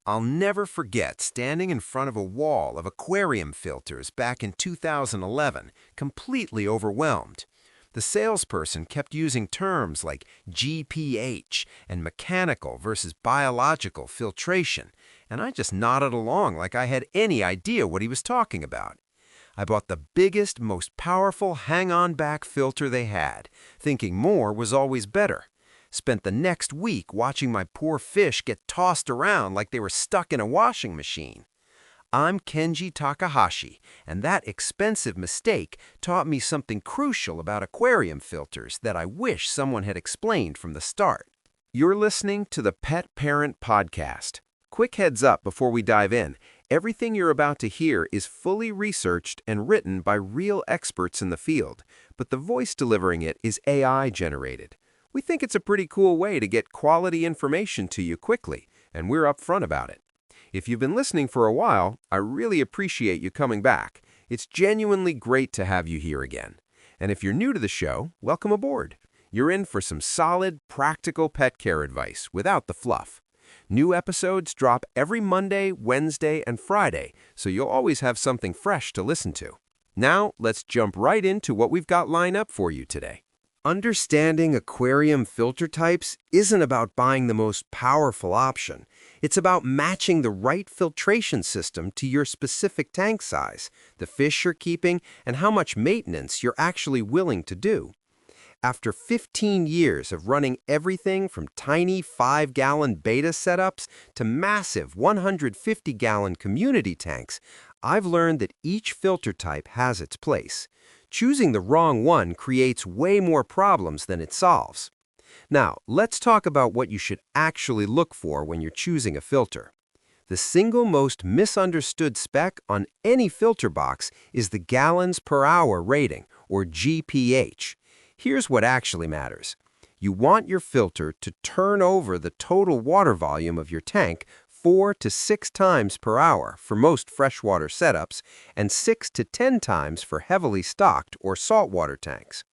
I'll never forget standing in front of a wall of aquarium filters back in 2011, completely overwhelmed. The salesperson kept using terms like GPH and mechanical versus biological filtration, and I just nodded along like I had any idea what he was talking about. I bought the biggest, most powerful hang-on back filter they had, thinking more was always better. Spent the next week watching my poor fish get tossed around like they were stuck in a washing machine. I'm Kenji Takahashi, and that expensive mistake taught me something crucial about aquarium filters that I wish someone had explained from the start. You're listening to the Pet Parent Podcast. Quick heads up before we dive in. Everything you're about to hear is fully researched and written by real experts in the field, but the voice delivering it is AI generated. We think it's a pretty cool way to get quality information to you quickly, and we're upfront about it. If you've been listening for a while, I really appreciate you coming back. It's genuinely great to have you here again. And if you're new to the show, welcome aboard. You're in for some solid, practical pet care advice without the fluff. New episodes drop every Monday, Wednesday, and Friday, so you'll always have something fresh to listen to. Now, let's jump right into what we've got lined up for you today. Understanding aquarium filter types isn't about buying the most powerful option. It's about matching the right filtration system to your specific tank size, the fish you're keeping, and how much maintenance you're actually willing to do. After 15 years of running everything from tiny 5-gallon betta setups to massive 150-gallon community tanks, I've learned that each filter type has its place. Choosing the wrong one creates way more problems than it solves. Now, let's talk about what you should actually look for when you're choosing a filter. The single most misunderstood spec on any filter box is the gallons per hour rating, or GPH. Here's what actually matters. You want your filter to turn over the total water volume of your tank 4 to 6 times per hour for most freshwater setups and 6 to 10 times for heavily stocked or saltwater tanks.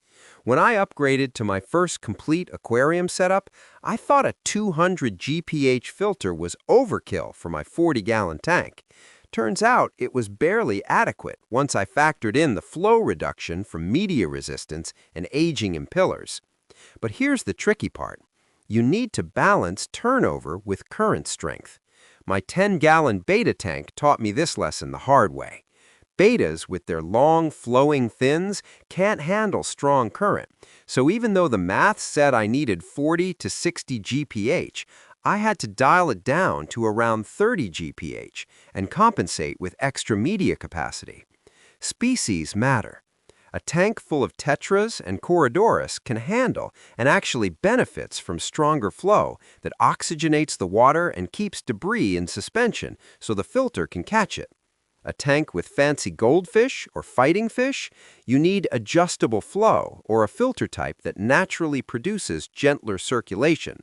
When I upgraded to my first complete aquarium setup, I thought a 200 GPH filter was overkill for my 40-gallon tank. Turns out it was barely adequate once I factored in the flow reduction from media resistance and aging impellers. But here's the tricky part. You need to balance turnover with current strength. My 10-gallon betta tank taught me this lesson the hard way. Bettas, with their long, flowing fins, can't handle strong current. So even though the math said I needed 40 to 60 GPH, I had to dial it down to around 30 GPH and compensate with extra media capacity. Species matter. A tank full of tetras and corridorus can handle and actually benefits from stronger flow that oxygenates the water and keeps debris in suspension so the filter can catch it. A tank with fancy goldfish or fighting fish, you need adjustable flow or a filter type that naturally produces gentler circulation.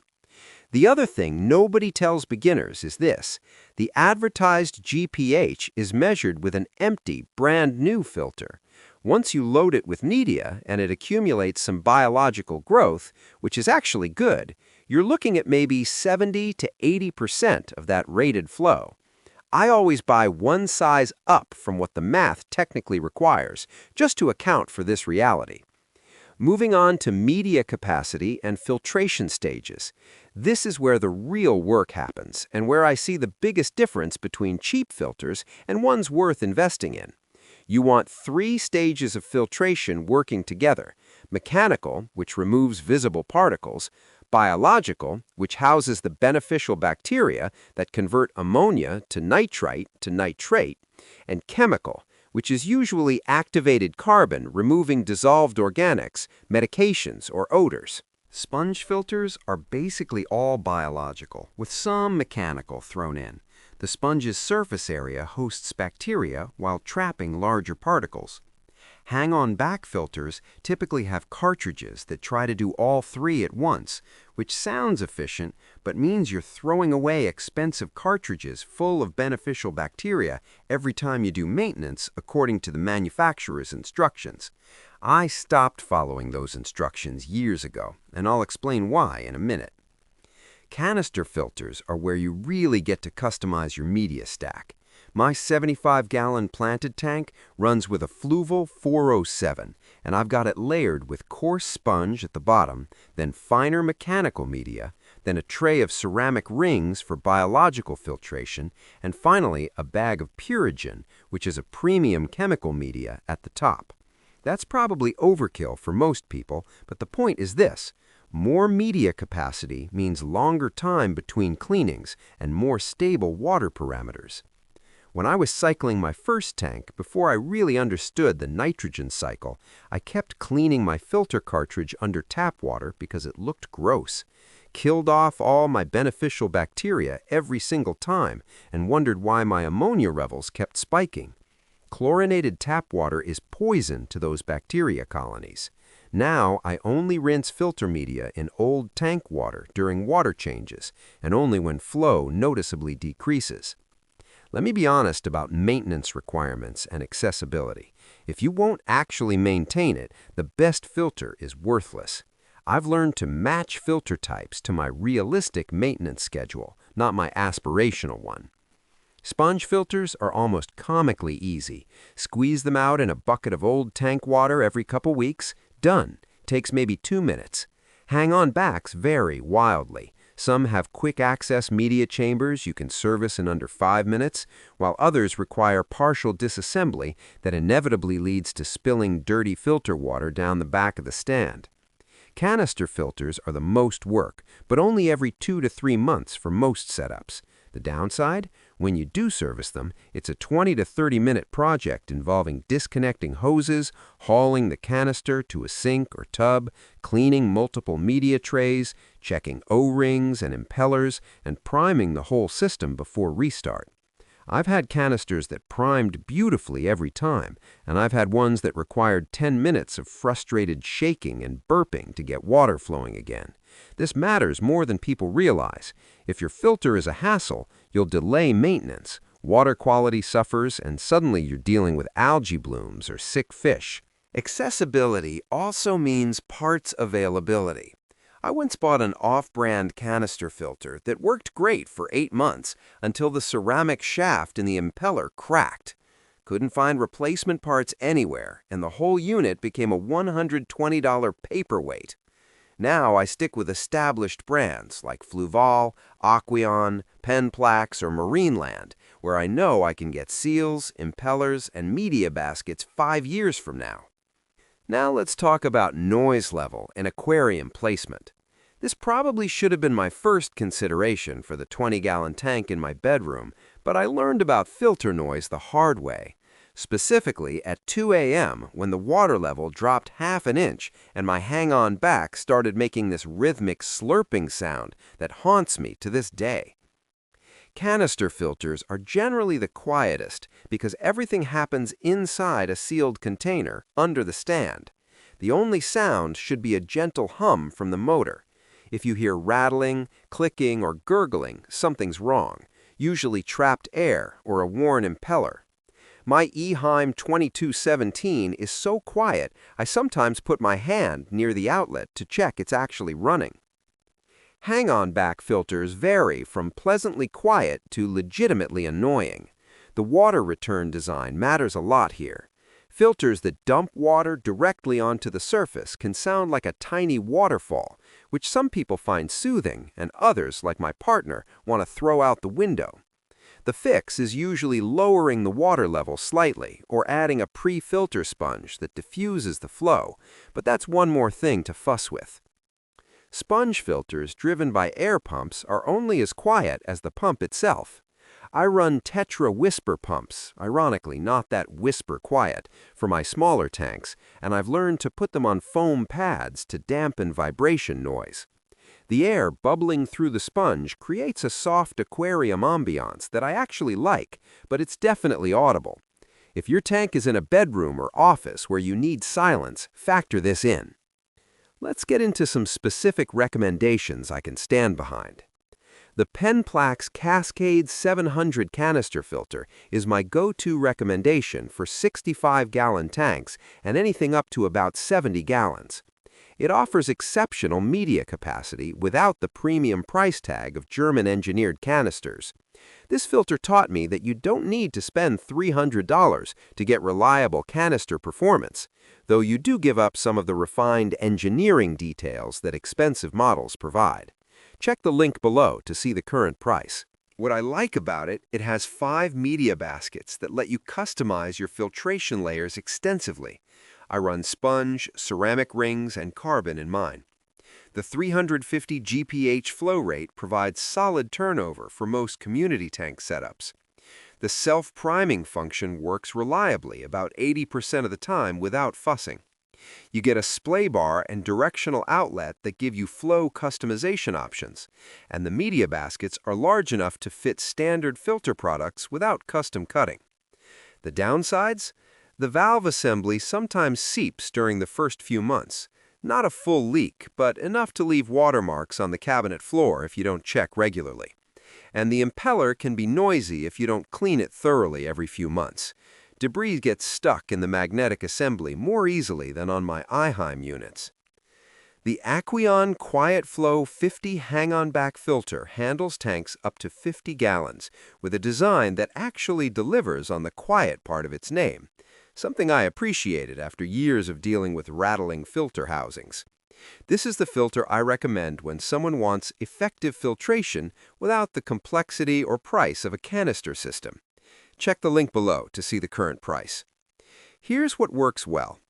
The other thing nobody tells beginners is this. The advertised GPH is measured with an empty, brand new filter. Once you load it with media and it accumulates some biological growth, which is actually good, you're looking at maybe 70 to 80% of that rated flow. I always buy one size up from what the math technically requires, just to account for this reality. Moving on to media capacity and filtration stages. This is where the real work happens and where I see the biggest difference between cheap filters and ones worth investing in. You want 3 stages of filtration working together: mechanical, which removes visible particles; biological, which houses the beneficial bacteria that convert ammonia to nitrite to nitrate; and chemical, which is usually activated carbon removing dissolved organics, medications, or odors. Sponge filters are basically all biological, with some mechanical thrown in. The sponge's surface area hosts bacteria while trapping larger particles. Hang-on back filters typically have cartridges that try to do all 3 at once, which sounds efficient but means you're throwing away expensive cartridges full of beneficial bacteria every time you do maintenance according to the manufacturer's instructions. I stopped following those instructions years ago, and I'll explain why in a minute. Canister filters are where you really get to customize your media stack. My 75-gallon planted tank runs with a Fluval 407, and I've got it layered with coarse sponge at the bottom, then finer mechanical media, then a tray of ceramic rings for biological filtration, and finally a bag of Purigen, which is a premium chemical media, at the top. That's probably overkill for most people, but the point is this. More media capacity means longer time between cleanings and more stable water parameters. When I was cycling my first tank, before I really understood the nitrogen cycle, I kept cleaning my filter cartridge under tap water because it looked gross. Killed off all my beneficial bacteria every single time and wondered why my ammonia levels kept spiking. Chlorinated tap water is poison to those bacteria colonies. Now I only rinse filter media in old tank water during water changes and only when flow noticeably decreases. Let me be honest about maintenance requirements and accessibility. If you won't actually maintain it, the best filter is worthless. I've learned to match filter types to my realistic maintenance schedule, not my aspirational one. Sponge filters are almost comically easy. Squeeze them out in a bucket of old tank water every couple weeks. Done. Takes maybe 2 minutes. Hang-on backs vary wildly. Some have quick-access media chambers you can service in under 5 minutes, while others require partial disassembly that inevitably leads to spilling dirty filter water down the back of the stand. Canister filters are the most work, but only every 2 to 3 months for most setups. The downside? When you do service them, it's a 20 to 30-minute project involving disconnecting hoses, hauling the canister to a sink or tub, cleaning multiple media trays, checking O-rings and impellers, and priming the whole system before restart. I've had canisters that primed beautifully every time, and I've had ones that required 10 minutes of frustrated shaking and burping to get water flowing again. This matters more than people realize. If your filter is a hassle, you'll delay maintenance, water quality suffers, and suddenly you're dealing with algae blooms or sick fish. Accessibility also means parts availability. I once bought an off-brand canister filter that worked great for 8 months until the ceramic shaft in the impeller cracked. Couldn't find replacement parts anywhere, and the whole unit became a $120 paperweight. Now I stick with established brands like Fluval, Aquarium, Penplax, or Marineland, where I know I can get seals, impellers, and media baskets 5 years from now. Now let's talk about noise level and aquarium placement. This probably should have been my first consideration for the 20-gallon tank in my bedroom, but I learned about filter noise the hard way. Specifically at 2 a.m. when the water level dropped ½ an inch and my hang-on back started making this rhythmic slurping sound that haunts me to this day. Canister filters are generally the quietest because everything happens inside a sealed container under the stand. The only sound should be a gentle hum from the motor. If you hear rattling, clicking, or gurgling, something's wrong, usually trapped air or a worn impeller. My Eheim 2217 is so quiet I sometimes put my hand near the outlet to check it's actually running. Hang-on back filters vary from pleasantly quiet to legitimately annoying. The water return design matters a lot here. Filters that dump water directly onto the surface can sound like a tiny waterfall, which some people find soothing and others, like my partner, want to throw out the window. The fix is usually lowering the water level slightly or adding a pre-filter sponge that diffuses the flow, but that's one more thing to fuss with. Sponge filters driven by air pumps are only as quiet as the pump itself. I run Tetra Whisper pumps, ironically not that whisper quiet, for my smaller tanks, and I've learned to put them on foam pads to dampen vibration noise. The air bubbling through the sponge creates a soft aquarium ambiance that I actually like, but it's definitely audible. If your tank is in a bedroom or office where you need silence, factor this in. Let's get into some specific recommendations I can stand behind. The Penplax Cascade 700 canister filter is my go-to recommendation for 65-gallon tanks and anything up to about 70 gallons. It offers exceptional media capacity without the premium price tag of German-engineered canisters. This filter taught me that you don't need to spend $300 to get reliable canister performance, though you do give up some of the refined engineering details that expensive models provide. Check the link below to see the current price. What I like about it, it has 5 media baskets that let you customize your filtration layers extensively. I run sponge, ceramic rings, and carbon in mine. The 350 GPH flow rate provides solid turnover for most community tank setups. The self-priming function works reliably about 80% of the time without fussing. You get a splay bar and directional outlet that give you flow customization options, and the media baskets are large enough to fit standard filter products without custom cutting. The downsides? The valve assembly sometimes seeps during the first few months. Not a full leak, but enough to leave watermarks on the cabinet floor if you don't check regularly. And the impeller can be noisy if you don't clean it thoroughly every few months. Debris gets stuck in the magnetic assembly more easily than on my IHEIM units. The Aquarium Quiet Flow 50 hang-on-back filter handles tanks up to 50 gallons with a design that actually delivers on the quiet part of its name, something I appreciated after years of dealing with rattling filter housings. This is the filter I recommend when someone wants effective filtration without the complexity or price of a canister system. Check the link below to see the current price. Here's what works well.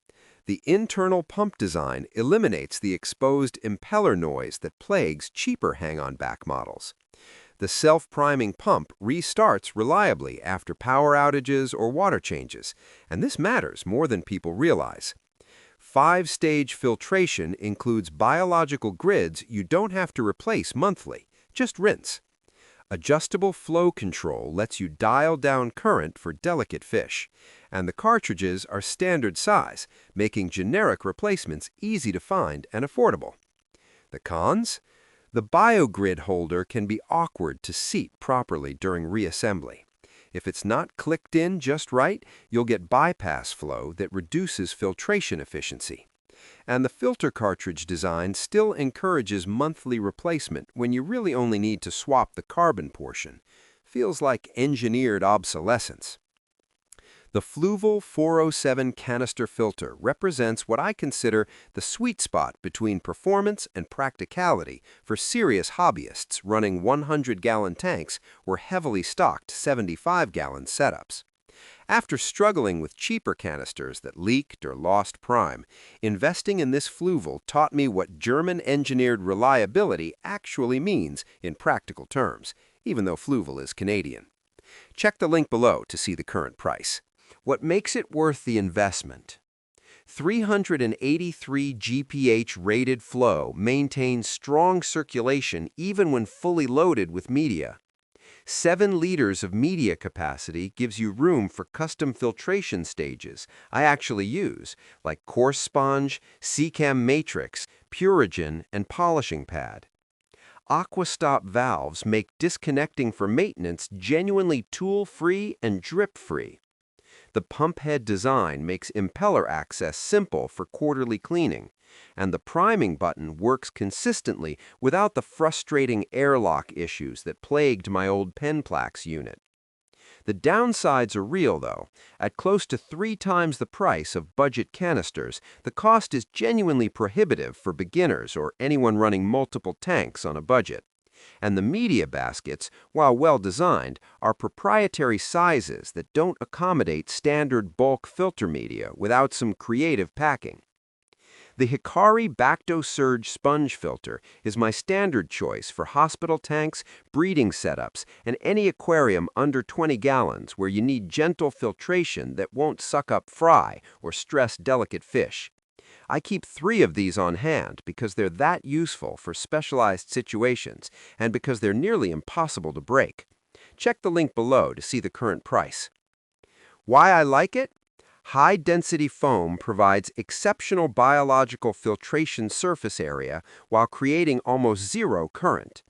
The internal pump design eliminates the exposed impeller noise that plagues cheaper hang-on-back models. The self-priming pump restarts reliably after power outages or water changes, and this matters more than people realize. 5-stage filtration includes biological grids you don't have to replace monthly, just rinse. Adjustable flow control lets you dial down current for delicate fish, and the cartridges are standard size, making generic replacements easy to find and affordable. The cons? The biogrid holder can be awkward to seat properly during reassembly. If it's not clicked in just right, you'll get bypass flow that reduces filtration efficiency. And the filter cartridge design still encourages monthly replacement when you really only need to swap the carbon portion. Feels like engineered obsolescence. The Fluval 407 canister filter represents what I consider the sweet spot between performance and practicality for serious hobbyists running 100-gallon tanks or heavily stocked 75-gallon setups. After struggling with cheaper canisters that leaked or lost prime, investing in this Fluval taught me what German-engineered reliability actually means in practical terms, even though Fluval is Canadian. Check the link below to see the current price. What makes it worth the investment? 383 GPH rated flow maintains strong circulation even when fully loaded with media. 7 liters of media capacity gives you room for custom filtration stages I actually use, like coarse sponge, Secam matrix, Purigen, and polishing pad. Aquastop valves make disconnecting for maintenance genuinely tool-free and drip-free. The pump head design makes impeller access simple for quarterly cleaning, and the priming button works consistently without the frustrating airlock issues that plagued my old Penplax unit. The downsides are real, though. At close to 3 times the price of budget canisters, the cost is genuinely prohibitive for beginners or anyone running multiple tanks on a budget. And the media baskets, while well-designed, are proprietary sizes that don't accommodate standard bulk filter media without some creative packing. The Hikari Bacto Surge sponge filter is my standard choice for hospital tanks, breeding setups, and any aquarium under 20 gallons where you need gentle filtration that won't suck up fry or stress delicate fish. I keep 3 of these on hand because they're that useful for specialized situations and because they're nearly impossible to break. Check the link below to see the current price. Why I like it? High-density foam provides exceptional biological filtration surface area while creating almost zero current.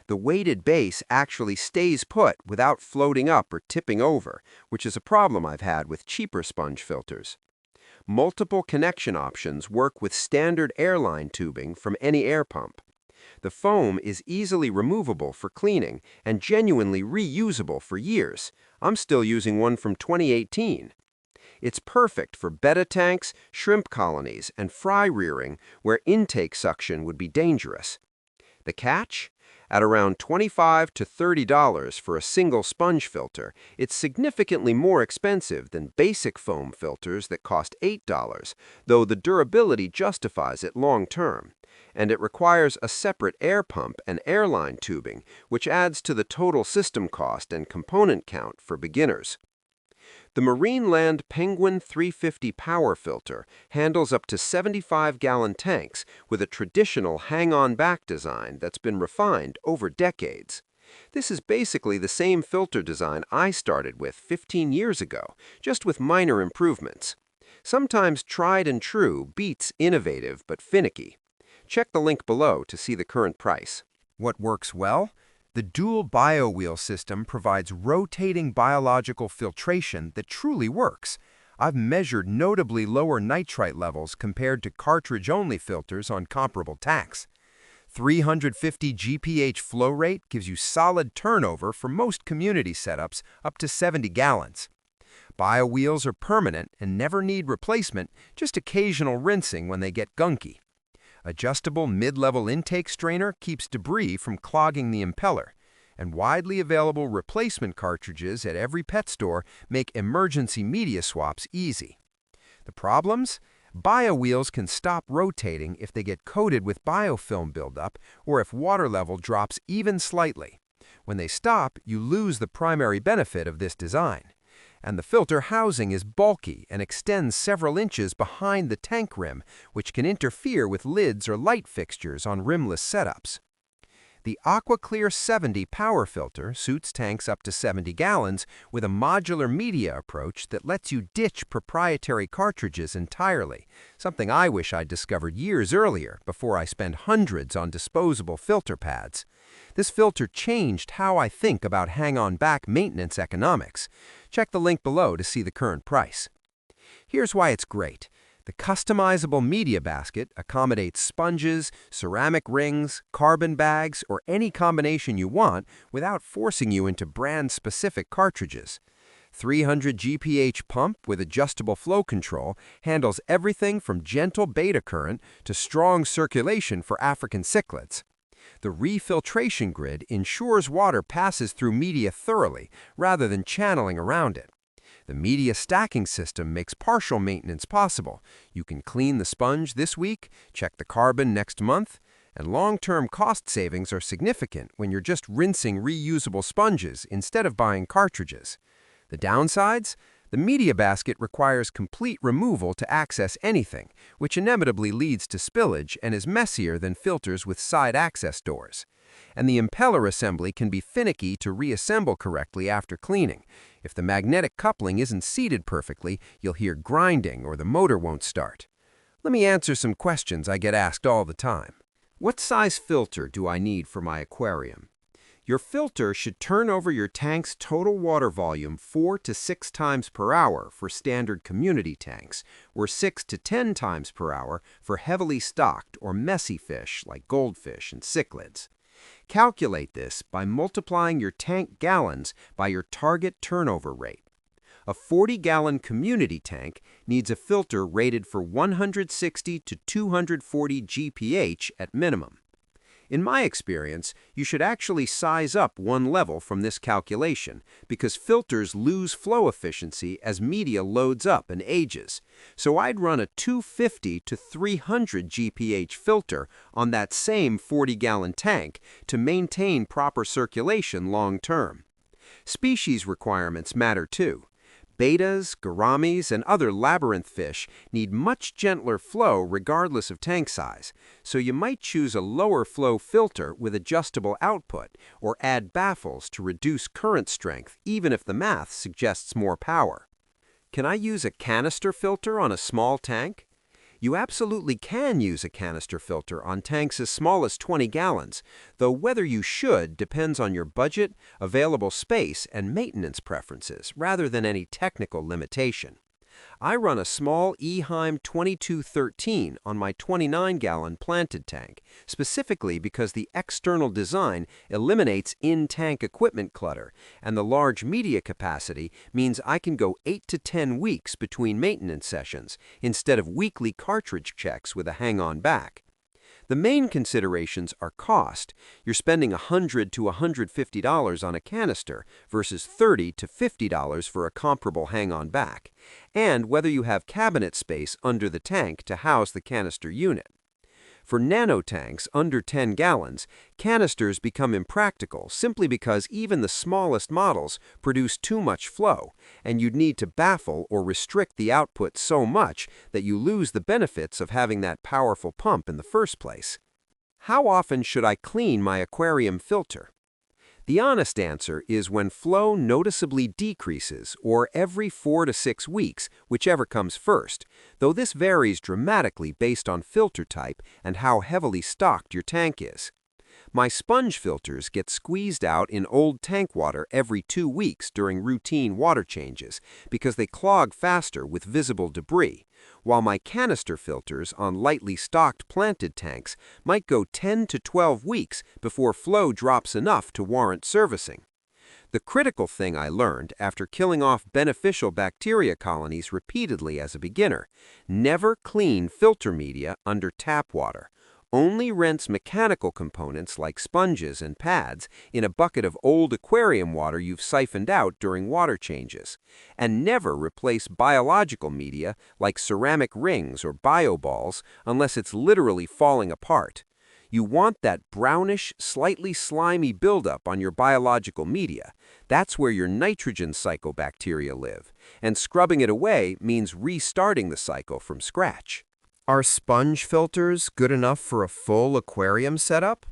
The weighted base actually stays put without floating up or tipping over, which is a problem I've had with cheaper sponge filters. Multiple connection options work with standard airline tubing from any air pump. The foam is easily removable for cleaning and genuinely reusable for years. I'm still using one from 2018. It's perfect for betta tanks, shrimp colonies, and fry rearing where intake suction would be dangerous. The catch? At around $25 to $30 for a single sponge filter, it's significantly more expensive than basic foam filters that cost $8, though the durability justifies it long term. And it requires a separate air pump and airline tubing, which adds to the total system cost and component count for beginners. The Marineland Penguin 350 power filter handles up to 75-gallon tanks with a traditional hang-on back design that's been refined over decades. This is basically the same filter design I started with 15 years ago, just with minor improvements. Sometimes tried and true beats innovative but finicky. Check the link below to see the current price. What works well? The dual bio-wheel system provides rotating biological filtration that truly works. I've measured notably lower nitrite levels compared to cartridge-only filters on comparable tanks. 350 GPH flow rate gives you solid turnover for most community setups up to 70 gallons. Bio-wheels are permanent and never need replacement, just occasional rinsing when they get gunky. Adjustable mid-level intake strainer keeps debris from clogging the impeller, and widely available replacement cartridges at every pet store make emergency media swaps easy. The problems? Bio-wheels can stop rotating if they get coated with biofilm buildup or if water level drops even slightly. When they stop, you lose the primary benefit of this design. And the filter housing is bulky and extends several inches behind the tank rim, which can interfere with lids or light fixtures on rimless setups. The AquaClear 70 power filter suits tanks up to 70 gallons with a modular media approach that lets you ditch proprietary cartridges entirely, something I wish I'd discovered years earlier before I spent hundreds on disposable filter pads. This filter changed how I think about hang-on back maintenance economics. Check the link below to see the current price. Here's why it's great. The customizable media basket accommodates sponges, ceramic rings, carbon bags, or any combination you want without forcing you into brand-specific cartridges. 300 GPH pump with adjustable flow control handles everything from gentle beta current to strong circulation for African cichlids. The refiltration grid ensures water passes through media thoroughly rather than channeling around it. The media stacking system makes partial maintenance possible. You can clean the sponge this week, check the carbon next month, and long-term cost savings are significant when you're just rinsing reusable sponges instead of buying cartridges. The downsides? The media basket requires complete removal to access anything, which inevitably leads to spillage and is messier than filters with side access doors. And the impeller assembly can be finicky to reassemble correctly after cleaning. If the magnetic coupling isn't seated perfectly, you'll hear grinding or the motor won't start. Let me answer some questions I get asked all the time. What size filter do I need for my aquarium? Your filter should turn over your tank's total water volume 4 to 6 times per hour for standard community tanks, or 6 to 10 times per hour for heavily stocked or messy fish like goldfish and cichlids. Calculate this by multiplying your tank gallons by your target turnover rate. A 40-gallon community tank needs a filter rated for 160 to 240 GPH at minimum. In my experience, you should actually size up one level from this calculation because filters lose flow efficiency as media loads up and ages. So I'd run a 250 to 300 GPH filter on that same 40-gallon tank to maintain proper circulation long term. Species requirements matter too. Bettas, gouramis, and other labyrinth fish need much gentler flow regardless of tank size, so you might choose a lower flow filter with adjustable output or add baffles to reduce current strength even if the math suggests more power. Can I use a canister filter on a small tank? You absolutely can use a canister filter on tanks as small as 20 gallons, though whether you should depends on your budget, available space, and maintenance preferences, rather than any technical limitation. I run a small Eheim 2213 on my 29-gallon planted tank, specifically because the external design eliminates in-tank equipment clutter, and the large media capacity means I can go 8 to 10 weeks between maintenance sessions, instead of weekly cartridge checks with a hang-on back. The main considerations are cost. You're spending $100 to $150 on a canister versus $30 to $50 for a comparable hang-on back, and whether you have cabinet space under the tank to house the canister unit. For nano tanks under 10 gallons, canisters become impractical simply because even the smallest models produce too much flow, and you'd need to baffle or restrict the output so much that you lose the benefits of having that powerful pump in the first place. How often should I clean my aquarium filter? The honest answer is when flow noticeably decreases, or every 4 to 6 weeks, whichever comes first, though this varies dramatically based on filter type and how heavily stocked your tank is. My sponge filters get squeezed out in old tank water every 2 weeks during routine water changes because they clog faster with visible debris, while my canister filters on lightly stocked planted tanks might go 10 to 12 weeks before flow drops enough to warrant servicing. The critical thing I learned after killing off beneficial bacteria colonies repeatedly as a beginner: never clean filter media under tap water. Only rinse mechanical components like sponges and pads in a bucket of old aquarium water you've siphoned out during water changes. And never replace biological media like ceramic rings or bioballs unless it's literally falling apart. You want that brownish, slightly slimy buildup on your biological media. That's where your nitrogen cycle bacteria live, and scrubbing it away means restarting the cycle from scratch. Are sponge filters good enough for a full aquarium setup?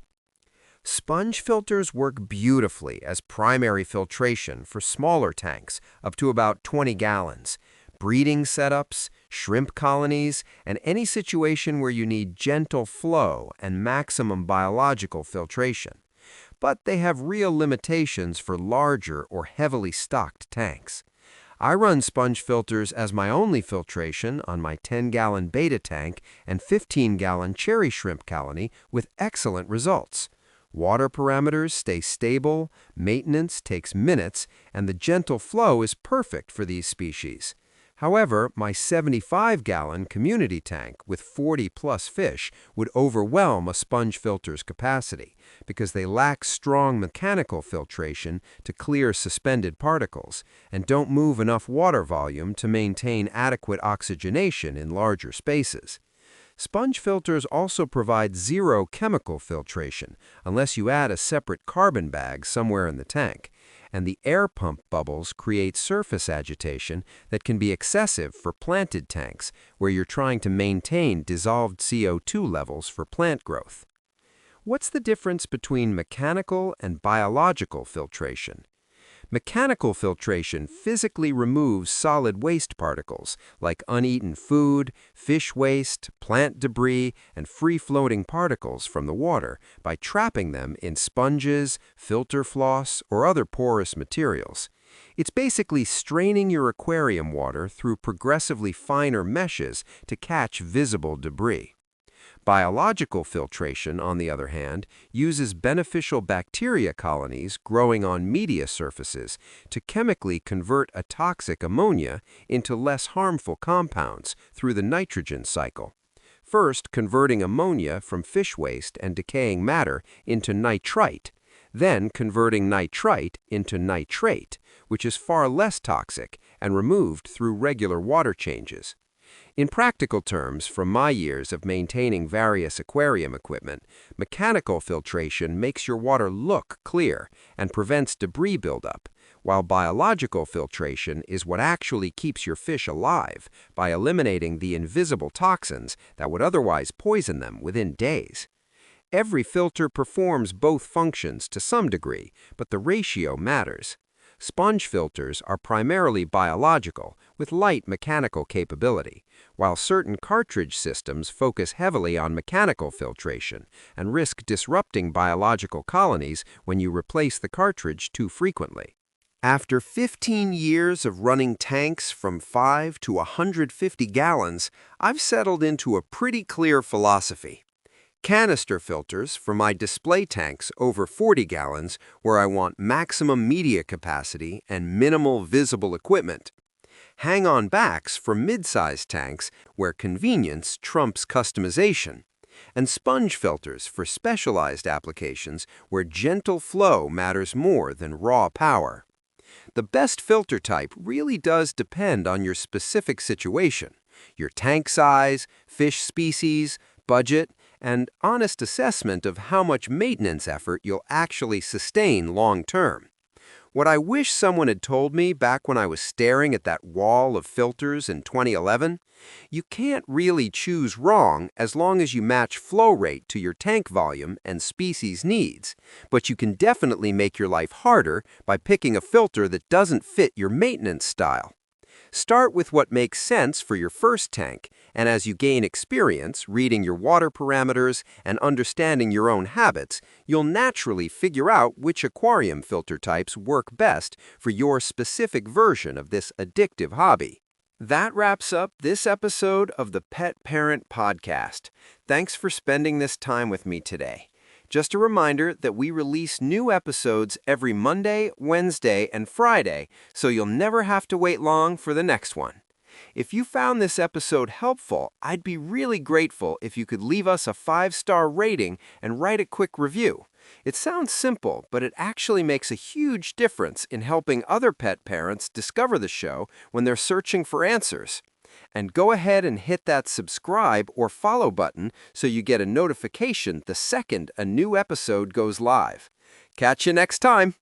Sponge filters work beautifully as primary filtration for smaller tanks up to about 20 gallons, breeding setups, shrimp colonies, and any situation where you need gentle flow and maximum biological filtration. But they have real limitations for larger or heavily stocked tanks. I run sponge filters as my only filtration on my 10-gallon betta tank and 15-gallon cherry shrimp colony with excellent results. Water parameters stay stable, maintenance takes minutes, and the gentle flow is perfect for these species. However, my 75-gallon community tank with 40-plus fish would overwhelm a sponge filter's capacity because they lack strong mechanical filtration to clear suspended particles and don't move enough water volume to maintain adequate oxygenation in larger spaces. Sponge filters also provide zero chemical filtration unless you add a separate carbon bag somewhere in the tank, and the air pump bubbles create surface agitation that can be excessive for planted tanks where you're trying to maintain dissolved CO2 levels for plant growth. What's the difference between mechanical and biological filtration? Mechanical filtration physically removes solid waste particles like uneaten food, fish waste, plant debris, and free-floating particles from the water by trapping them in sponges, filter floss, or other porous materials. It's basically straining your aquarium water through progressively finer meshes to catch visible debris. Biological filtration, on the other hand, uses beneficial bacteria colonies growing on media surfaces to chemically convert a toxic ammonia into less harmful compounds through the nitrogen cycle. First, converting ammonia from fish waste and decaying matter into nitrite, then converting nitrite into nitrate, which is far less toxic and removed through regular water changes. In practical terms, from my years of maintaining various aquarium equipment, mechanical filtration makes your water look clear and prevents debris buildup, while biological filtration is what actually keeps your fish alive by eliminating the invisible toxins that would otherwise poison them within days. Every filter performs both functions to some degree, but the ratio matters. Sponge filters are primarily biological, with light mechanical capability, while certain cartridge systems focus heavily on mechanical filtration and risk disrupting biological colonies when you replace the cartridge too frequently. After 15 years of running tanks from 5 to 150 gallons, I've settled into a pretty clear philosophy. Canister filters for my display tanks over 40 gallons where I want maximum media capacity and minimal visible equipment. Hang-on backs for mid-sized tanks where convenience trumps customization. And sponge filters for specialized applications where gentle flow matters more than raw power. The best filter type really does depend on your specific situation, your tank size, fish species, budget, and honest assessment of how much maintenance effort you'll actually sustain long term. What I wish someone had told me back when I was staring at that wall of filters in 2011, you can't really choose wrong as long as you match flow rate to your tank volume and species needs, but you can definitely make your life harder by picking a filter that doesn't fit your maintenance style. Start with what makes sense for your first tank, and as you gain experience reading your water parameters and understanding your own habits, you'll naturally figure out which aquarium filter types work best for your specific version of this addictive hobby. That wraps up this episode of the Pet Parent Podcast. Thanks for spending this time with me today. Just a reminder that we release new episodes every Monday, Wednesday, and Friday, so you'll never have to wait long for the next one. If you found this episode helpful, I'd be really grateful if you could leave us a 5-star rating and write a quick review. It sounds simple, but it actually makes a huge difference in helping other pet parents discover the show when they're searching for answers. And go ahead and hit that subscribe or follow button so you get a notification the second a new episode goes live. Catch you next time!